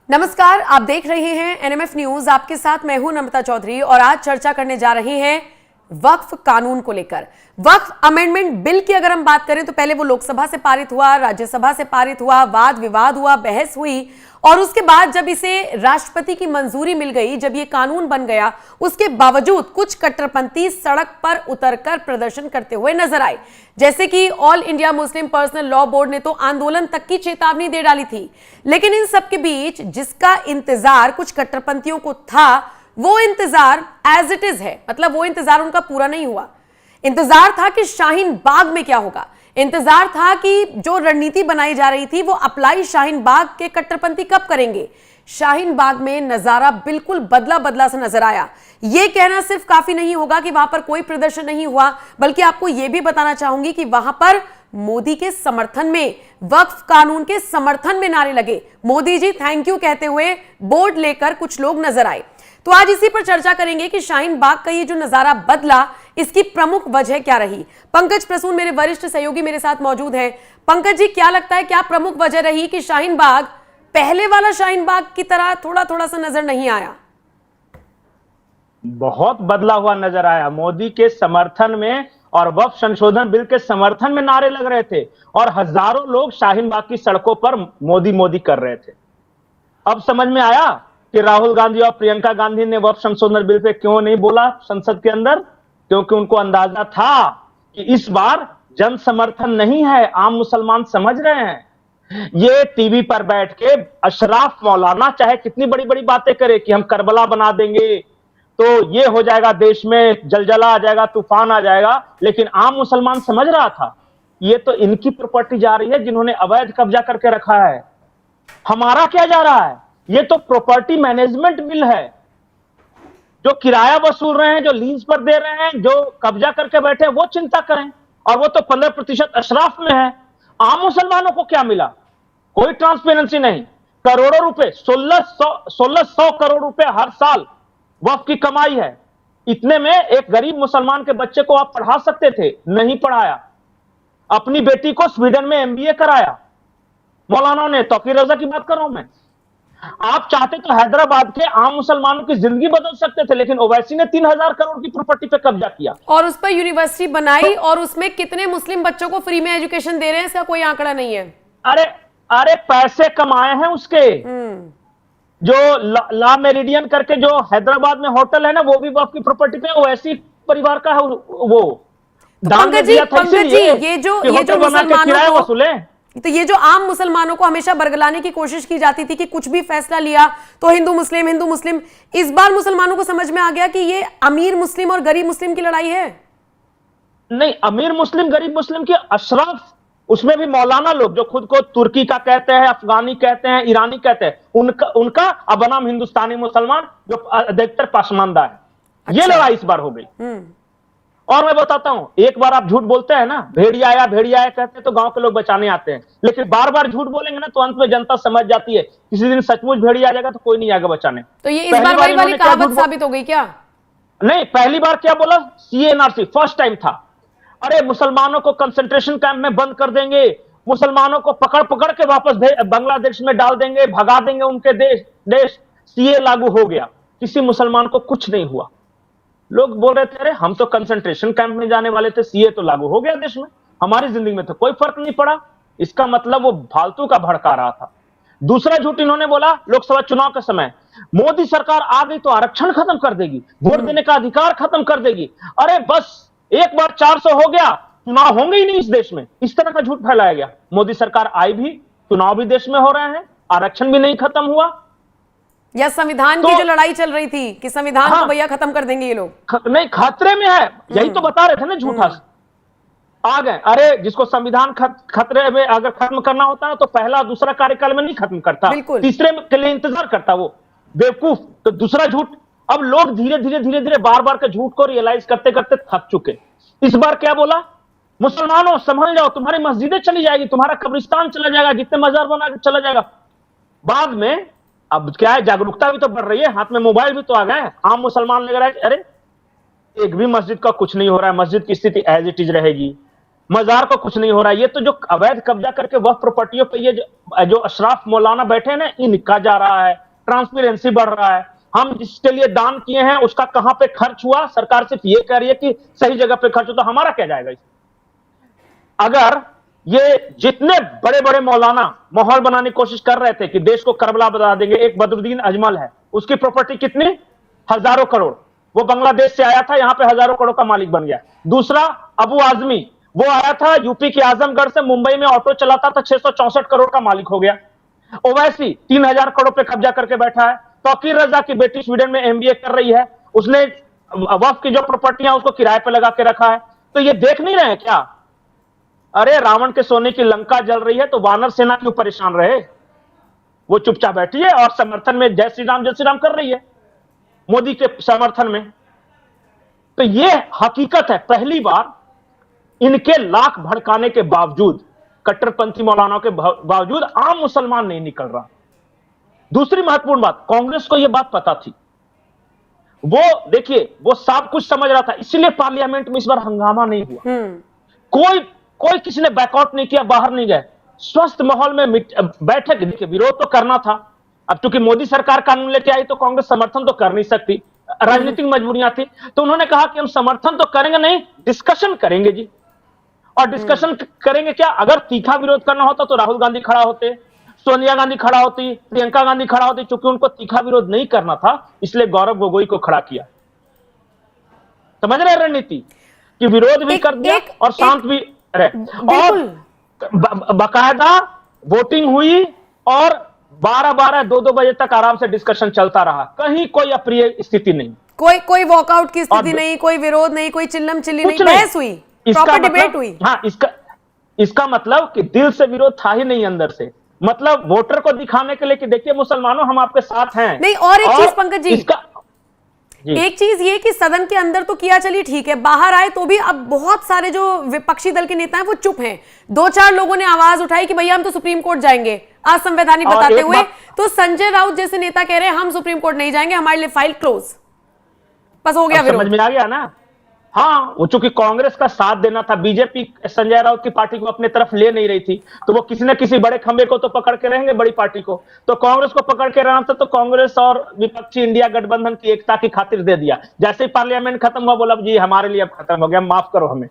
नमस्कार, आप देख रहे हैं एनएमएफ न्यूज। आपके साथ मैं हूं नमिता चौधरी और आज चर्चा करने जा रहे हैं वक्फ कानून को लेकर। वक्फ अमेंडमेंट बिल की अगर हम बात करें तो पहले वो लोकसभा से पारित हुआ, राज्यसभा से पारित हुआ, वाद विवाद हुआ, बहस हुई और उसके बाद जब इसे राष्ट्रपति की मंजूरी मिल गई, जब ये कानून बन गया, उसके बावजूद कुछ कट्टरपंथी सड़क पर उतरकर प्रदर्शन करते हुए नजर आए। जैसे कि all India Muslim personal law board ने तो आंदोलन तक की चेतावनी दे डाली थी। लेकिन इन सबके बीच जिसका इंतजार कुछ कट्टरपंथियों को था, वो इंतजार एज इट इज है, मतलब वो इंतजार उनका पूरा नहीं हुआ। इंतजार था कि शाहीन बाग में क्या होगा, इंतजार था कि जो रणनीति बनाई जा रही थी वो अप्लाई शाहीन बाग के कट्टरपंथी कब करेंगे। शाहीन बाग में नजारा बिल्कुल बदला बदला सा नजर आया। यह कहना सिर्फ काफी नहीं होगा कि वहां पर कोई प्रदर्शन नहीं हुआ, बल्कि आपको यह भी बताना चाहूंगी कि वहां पर मोदी के समर्थन में, वक्फ कानून के समर्थन में नारे लगे। मोदी जी थैंक यू कहते हुए बोर्ड लेकर कुछ लोग नजर आए। तो आज इसी पर चर्चा करेंगे कि शाहीन बाग का ये जो नजारा बदला, इसकी प्रमुख वजह क्या रही। पंकज प्रसून मेरे वरिष्ठ सहयोगी मेरे साथ मौजूद हैं। पंकज जी, क्या लगता है, क्या प्रमुख वजह रही कि शाहीन बाग पहले वाला शाहीन बाग की तरह थोड़ा थोड़ा सा नजर नहीं आया? बहुत बदला हुआ नजर आया। मोदी के समर्थन में और वक्फ संशोधन बिल के समर्थन में नारे लग रहे थे और हजारों लोग शाहीन बाग की सड़कों पर मोदी मोदी कर रहे थे। अब समझ में आया कि राहुल गांधी और प्रियंका गांधी ने वक्फ संशोधन बिल पे क्यों नहीं बोला संसद के अंदर, क्योंकि उनको अंदाजा था कि इस बार जन समर्थन नहीं है। आम मुसलमान समझ रहे हैं। ये टीवी पर बैठ के अशराफ मौलाना चाहे कितनी बड़ी बड़ी बातें करे कि हम करबला बना देंगे, तो ये हो जाएगा, देश में जलजला आ जाएगा, तूफान आ जाएगा, लेकिन आम मुसलमान समझ रहा था ये तो इनकी प्रॉपर्टी जा रही है जिन्होंने अवैध कब्जा करके रखा है। हमारा क्या जा रहा है? ये तो प्रॉपर्टी मैनेजमेंट बिल है। जो किराया वसूल रहे हैं, जो लीज पर दे रहे हैं, जो कब्जा करके बैठे हैं, वो चिंता करें, और वो तो 15% अशराफ में है। आम मुसलमानों को क्या मिला? कोई ट्रांसपेरेंसी नहीं। करोड़ों रुपए, 1600 करोड़ रुपए हर साल वक्फ की कमाई है। इतने में एक गरीब मुसलमान के बच्चे को आप पढ़ा सकते थे, नहीं पढ़ाया। अपनी बेटी को स्वीडन में एमबीए कराया मौलाना ने। तौकीर रजा की बात कर रहा हूं मैं। आप चाहते तो हैदराबाद के आम मुसलमानों की जिंदगी बदल सकते थे, लेकिन ओवैसी ने 3000 करोड़ की प्रॉपर्टी पे कब्जा किया और उस पर यूनिवर्सिटी बनाई, और उसमें कितने मुस्लिम बच्चों को फ्री में एजुकेशन दे रहे हैं, इसका कोई आंकड़ा नहीं है। अरे पैसे कमाए हैं उसके। जो ला मेरिडियन करके जो हैदराबाद में होटल है ना, वो भी वक्फ की प्रॉपर्टी पे ओवैसी परिवार का है। वो दान में दिया था, इसलिए ये जो मुसलमानों को, तो ये जो आम मुसलमानों को हमेशा बरगलाने की कोशिश की जाती थी कि कुछ भी फैसला लिया तो हिंदू मुस्लिम, इस बार मुसलमानों को समझ में आ गया कि ये अमीर मुस्लिम और गरीब मुस्लिम की लड़ाई है। नहीं, अमीर मुस्लिम गरीब मुस्लिम की अशराफ, उसमें भी मौलाना लोग जो खुद को तुर्की का कहते हैं, अफगानी कहते हैं, ईरानी कहते हैं, उनका अब बनाम हिंदुस्तानी मुसलमान जो अधिकतर पासमानदा है। अच्छा। ये लड़ाई इस बार हो गई। और मैं बताता हूं, एक बार आप झूठ बोलते हैं ना, भेड़िया आया कहते हैं तो गांव के लोग बचाने आते हैं, लेकिन बार बार झूठ बोलेंगे ना तो अंत में जनता समझ जाती है किसी दिन सचमुच भेड़िया आ जाएगा तो कोई नहीं आएगा बचाने। तो ये इस बार वही वाली कहावत साबित हो गई क्या? नहीं, पहली बार क्या बोला? सीएनआरसी फर्स्ट टाइम था। अरे मुसलमानों को कंसंट्रेशन कैंप में बंद कर देंगे, मुसलमानों को पकड़ पकड़ के वापस बांग्लादेश में डाल देंगे, भगा देंगे उनके देश। सीए लागू हो गया, किसी मुसलमान को कुछ नहीं हुआ। लोग बोल रहे थे अरे हम तो कंसंट्रेशन कैंप में जाने वाले थे, सीए तो लागू हो गया देश में, हमारी जिंदगी में तो कोई फर्क नहीं पड़ा। इसका मतलब वो फालतू का भड़का रहा था। दूसरा झूठ इन्होंने बोला लोकसभा चुनाव के समय, मोदी सरकार आ गई तो आरक्षण खत्म कर देगी, वोट देने का अधिकार खत्म कर देगी। अरे बस एक बार 400 हो गया, चुनाव होंगे ही नहीं इस देश में। इस तरह का झूठ फैलाया गया। मोदी सरकार आई भी, चुनाव भी देश में हो रहे हैं, आरक्षण भी नहीं खत्म हुआ। या संविधान की जो लड़ाई चल रही थी कि संविधान को भैया खत्म कर देंगे ये लोग, नहीं खतरे में है, यही तो बता रहे थे ना झूठा। आ गए। अरे जिसको संविधान खतरे में अगर खत्म करना होता है तो पहला दूसरा कार्यकाल में नहीं खत्म करता, तीसरे के लिए इंतजार करता वो बेवकूफ। तो दूसरा झूठ, अब लोग धीरे धीरे बार बार के झूठ को रियलाइज करते करते थक चुके। इस बार क्या बोला? मुसलमानों संभल जाओ, तुम्हारी मस्जिदें चली जाएगी, तुम्हारा कब्रिस्तान चला जाएगा, जितने मजार बना के चला जाएगा। बाद में अब क्या है, जागरूकता भी तो बढ़ रही है, हाथ में मोबाइल भी तो आ गए। आम मुसलमान लग रहा है कि अरे एक भी मस्जिद का कुछ नहीं हो रहा है, मस्जिद की स्थिति एज इट इज रहेगी। मजार को कुछ नहीं हो रहा है। ये तो जो अवैध कब्जा करके वह प्रॉपर्टियों पे ये जो अशराफ मौलाना बैठे हैं ना, इनका जा रहा है, ट्रांसपेरेंसी बढ़ रहा है। हम जिसके लिए दान किए हैं उसका कहां पे खर्च हुआ, सरकार सिर्फ ये कह रही है कि सही जगह पे खर्च हो, तो हमारा क्या जाएगा इसमें? अगर ये जितने बड़े बड़े मौलाना माहौल बनाने की कोशिश कर रहे थे कि देश को करबला बना देंगे, एक बदरुद्दीन अजमल है, उसकी प्रॉपर्टी कितनी, हजारों करोड़, वो बांग्लादेश से आया था, यहां पे हजारों करोड़ का मालिक बन गया। दूसरा अबू आजमी, वो आया था यूपी के आजमगढ़ से, मुंबई में ऑटो चलाता था, 664 करोड़ का मालिक हो गया। ओवैसी 3000 करोड़ पे कब्जा करके बैठा है। तौकीर रजा की बेटी स्वीडन में एमबीए कर रही है, उसने वक्फ की जो प्रॉपर्टियां उसको किराए पे लगा के रखा है। तो ये देख नहीं रहे हैं क्या? अरे रावण के सोने की लंका जल रही है तो वानर सेना क्यों परेशान रहे? वो चुपचाप बैठी है और समर्थन में जय श्री राम कर रही है मोदी के समर्थन में। तो ये हकीकत है, पहली बार इनके लाख भड़काने के बावजूद, कट्टरपंथी मौलानाओं के बावजूद आम मुसलमान नहीं निकल रहा। दूसरी महत्वपूर्ण बात, कांग्रेस को यह बात पता थी, वो देखिए वो सब कुछ समझ रहा था, इसलिए पार्लियामेंट में इस बार हंगामा नहीं हुआ। कोई किसी ने बैकआउट नहीं किया, बाहर नहीं गए, स्वस्थ माहौल में बैठक। देखिए विरोध तो करना था, अब चूंकि मोदी सरकार कानून लेके आई तो कांग्रेस समर्थन तो कर नहीं सकती, राजनीतिक मजबूरियां थी, तो उन्होंने कहा कि हम समर्थन तो करेंगे नहीं, डिस्कशन करेंगे जी। और डिस्कशन करेंगे क्या? अगर तीखा विरोध करना होता तो राहुल गांधी खड़ा होते, सोनिया गांधी खड़ा होती, प्रियंका गांधी खड़ा होती, चूंकि उनको तीखा विरोध नहीं करना था इसलिए गौरव गोगोई को खड़ा किया। समझ रहे रणनीति कि विरोध भी कर दिया और शांत भी रहे। और बाकायदा वोटिंग हुई और 12-12, 2-2 बजे तक आराम से डिस्कशन चलता रहा, कहीं कोई अप्रिय स्थिति नहीं, कोई वॉकआउट की स्थिति नहीं, कोई विरोध नहीं, कोई चिल्लम चिल्ली नहीं, बहस हुई, प्रॉपर डिबेट हुई। हाँ, इसका मतलब कि दिल से विरोध था ही नहीं, अंदर से, मतलब वोटर को दिखाने के लिए कि देखिए मुसलमानों हम आपके साथ हैं। नहीं, और एक चीज पंकज जी, एक चीज ये कि सदन के अंदर तो किया, चलिए ठीक है, बाहर आए तो भी अब बहुत सारे जो विपक्षी दल के नेता हैं वो चुप हैं। 2-4 लोगों ने आवाज उठाई कि भैया हम तो सुप्रीम कोर्ट जाएंगे, असंवैधानिक बताते हुए। तो संजय राउत जैसे नेता कह रहे हैं हम सुप्रीम कोर्ट नहीं जाएंगे, हमारे लिए फाइल क्लोज, बस हो गया विरोध। समझ में आ गया ना? हाँ, वो चूंकि कांग्रेस का साथ देना था, बीजेपी संजय राउत की पार्टी को अपने तरफ ले नहीं रही थी, तो वो किसी न किसी बड़े खंबे को तो पकड़ के रहेंगे, बड़ी पार्टी को। तो कांग्रेस को पकड़ के रहना था, तो कांग्रेस और विपक्षी इंडिया गठबंधन की एकता की खातिर दे दिया। जैसे ही पार्लियामेंट खत्म हुआ बोला जी हमारे लिए अब खत्म हो गया, माफ करो हमें,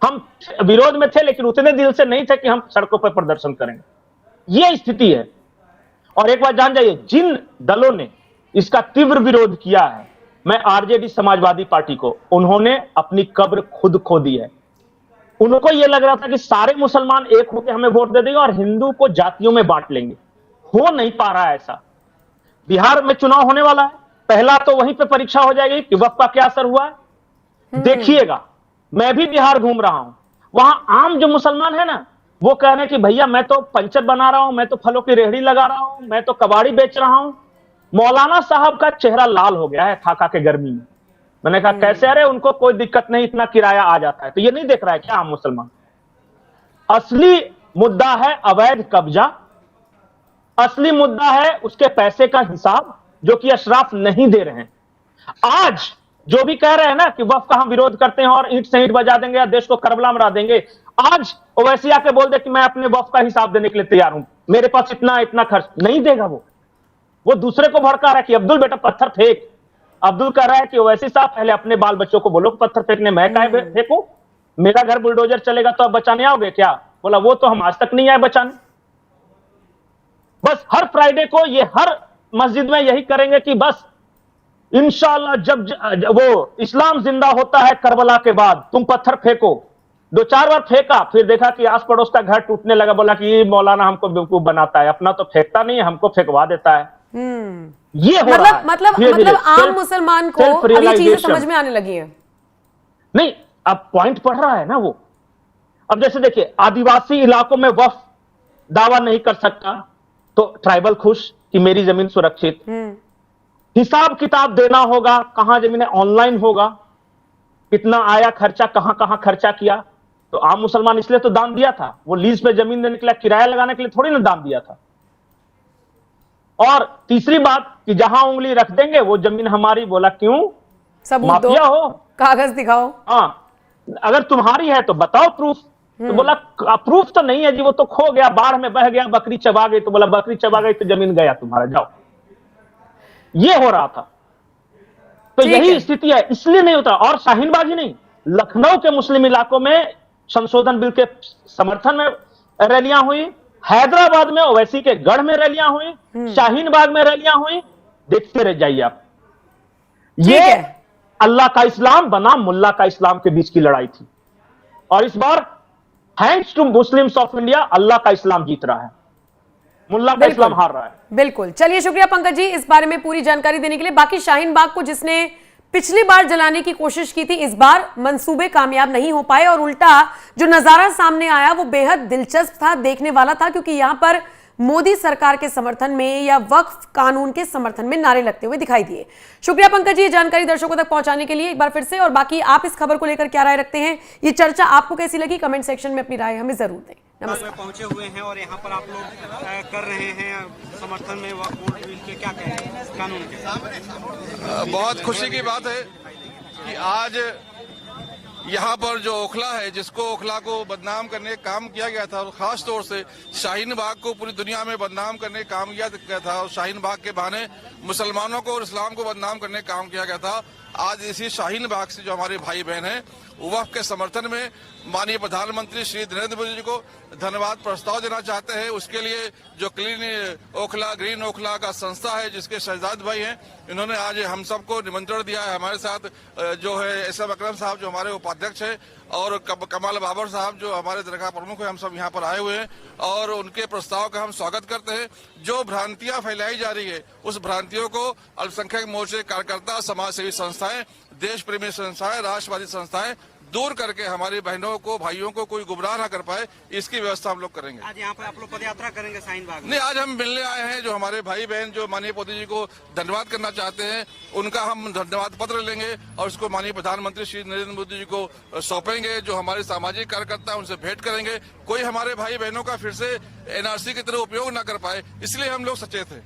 हम विरोध में थे लेकिन उतने दिल से नहीं थे कि हम सड़कों पर प्रदर्शन करेंगे। ये स्थिति है। और एक बात जान जाइए, जिन दलों ने इसका तीव्र विरोध किया है, मैं आरजेडी समाजवादी पार्टी को, उन्होंने अपनी कब्र खुद खो दी है। उनको यह लग रहा था कि सारे मुसलमान एक होकर हमें वोट दे देंगे और हिंदू को जातियों में बांट लेंगे, हो नहीं पा रहा है ऐसा। बिहार में चुनाव होने वाला है, पहला तो वहीं पे परीक्षा हो जाएगी कि वक्त का क्या असर हुआ है। देखिएगा, मैं भी बिहार घूम रहा हूं, वहां आम जो मुसलमान है ना, वो कह रहे हैं कि भैया मैं तो पंचर बना रहा हूं, मैं तो फलों की रेहड़ी लगा रहा हूं, मैं तो कबाड़ी बेच रहा हूं। मौलाना साहब का चेहरा लाल हो गया है थाका के गर्मी में। मैंने कहा कैसे? अरे उनको कोई दिक्कत नहीं, इतना किराया आ जाता है। तो ये नहीं देख रहा है क्या आम मुसलमान? असली मुद्दा है अवैध कब्जा, असली मुद्दा है उसके पैसे का हिसाब, जो कि अशराफ नहीं दे रहे हैं। आज जो भी कह रहे हैं ना कि वक्फ का हम विरोध करते हैं और ईंट से ईंट बजा देंगे या देश को करबला मरा देंगे, आज ओवैसी आके बोल दे कि मैं अपने वक्फ का हिसाब देने के लिए तैयार हूं, मेरे पास इतना खर्च नहीं देगा। वो दूसरे को भड़का रहा है कि अब्दुल बेटा पत्थर फेंक। अब्दुल कह रहा है कि ओवैसी साहब पहले अपने बाल बच्चों को बोलो पत्थर फेंकने, मैं काहे फेंकूं? मेरा घर बुलडोजर चलेगा तो आप बचाने आओगे क्या? बोला वो तो हम आज तक नहीं आए बचाने। बस हर फ्राइडे को ये हर मस्जिद में यही करेंगे कि बस इंशाअल्लाह जब वो इस्लाम जिंदा होता है करबला के बाद, तुम पत्थर फेंको। 2-4 बार फेंका, फिर देखा कि आस पड़ोस का घर टूटने लगा, बोला कि ये मौलाना हमको बेवकूफ बनाता है, अपना तो फेंकता नहीं है, हमको फेंकवा देता है। ये हो रहा है। मतलब आम मुसलमान को अब ये चीजें समझ में आने लगी है। नहीं, अब पॉइंट पढ़ रहा है ना वो। अब जैसे देखिए, आदिवासी इलाकों में वक्फ दावा नहीं कर सकता तो ट्राइबल खुश कि मेरी जमीन सुरक्षित। हिसाब किताब देना होगा, कहां जमीनें ऑनलाइन होगा, कितना आया खर्चा, कहां कहां खर्चा किया। तो आम मुसलमान इसलिए तो दान दिया था, वो लीज पे जमीन देने के लिए, किराया लगाने के लिए थोड़ी ना दान दिया था। और तीसरी बात कि जहां उंगली रख देंगे वो जमीन हमारी। बोला क्यों? सबूत माफिया हो, कागज दिखाओ। हाँ, अगर तुम्हारी है तो बताओ प्रूफ। तो बोला प्रूफ तो नहीं है जी, वो तो खो गया, बाढ़ में बह गया, बकरी चबा गई। तो बोला बकरी चबा गई तो जमीन गया तुम्हारा, जाओ। ये हो रहा था। तो यही स्थिति है, इसलिए नहीं होता। और शाहीनबाग ही नहीं, लखनऊ के मुस्लिम इलाकों में संशोधन बिल के समर्थन में रैलियां हुई, हैदराबाद में ओवैसी के गढ़ में रैलियां हुई, शाहीनबाग में रैलियां हुई। देखते रह जाइए आप। ये अल्लाह का इस्लाम बना मुल्ला का इस्लाम के बीच की लड़ाई थी, और इस बार thanks to Muslims of India अल्लाह का इस्लाम जीत रहा है, मुल्ला का इस्लाम हार रहा है। बिल्कुल। चलिए, शुक्रिया पंकज जी इस बारे में पूरी जानकारी देने के लिए। बाकी शाहीनबाग को जिसने पिछली बार जलाने की कोशिश की थी, इस बार मंसूबे कामयाब नहीं हो पाए, और उल्टा जो नजारा सामने आया वो बेहद दिलचस्प था, देखने वाला था, क्योंकि यहां पर मोदी सरकार के समर्थन में या वक्फ कानून के समर्थन में नारे लगते हुए दिखाई दिए। शुक्रिया पंकज जी, जानकारी दर्शकों तक पहुंचाने के लिए एक बार फिर से। और बाकी आप इस खबर को लेकर क्या राय रखते हैं, ये चर्चा आपको कैसी लगी, कमेंट सेक्शन में अपनी राय हमें जरूर दें। नमस्कार। पहुंचे हुए हैं और यहाँ पर आप लोग कर रहे हैं समर्थन में वक्फ बोर्ड बिल के, क्या कहें कानून के? बहुत खुशी की बात है कि आज यहाँ पर जो ओखला है, जिसको ओखला को बदनाम करने का काम किया गया था, और खास तौर से शाहीन बाग को पूरी दुनिया में बदनाम करने का काम किया गया था, और शाहीन बाग के बहाने मुसलमानों को और इस्लाम को बदनाम करने का काम किया गया था। आज इसी शाहीन बाग से जो हमारे भाई बहन हैं, वक्फ के समर्थन में माननीय प्रधानमंत्री श्री नरेंद्र मोदी जी को धन्यवाद प्रस्ताव देना चाहते हैं। उसके लिए जो क्लीन ओखला, ग्रीन ओखला का संस्था है, जिसके शहजाद भाई हैं, इन्होंने आज हम सबको निमंत्रण दिया है। हमारे साथ जो है एसएम अकरम साहब जो हमारे उपाध्यक्ष हैं, और कमाल बाबर साहब जो हमारे दरगाह प्रमुख हैं, हम सब यहाँ पर आए हुए हैं और उनके प्रस्ताव का हम स्वागत करते हैं। जो भ्रांतियां फैलाई जा रही है, उस भ्रांतियों को अल्पसंख्यक मोर्चे कार्यकर्ता, समाज सेवी संस्थाएं, देश प्रेमी संस्थाएं, राष्ट्रवादी संस्थाएं दूर करके हमारी बहनों को, भाइयों को कोई गुमराह ना कर पाए, इसकी व्यवस्था हम लोग करेंगे। आज यहाँ पर आप लोग पदयात्रा करेंगे शाहीन बाग में? नहीं, आज हम मिलने आए हैं जो हमारे भाई बहन जो माननीय मोदी जी को धन्यवाद करना चाहते हैं, उनका हम धन्यवाद पत्र लेंगे और उसको माननीय प्रधानमंत्री श्री नरेंद्र मोदी जी को सौंपेंगे। जो हमारे सामाजिक कार्यकर्ता उनसे भेंट करेंगे। कोई हमारे भाई बहनों का फिर से एनआरसी की तरह उपयोग न कर पाए, इसलिए हम लोग सचेत हैं।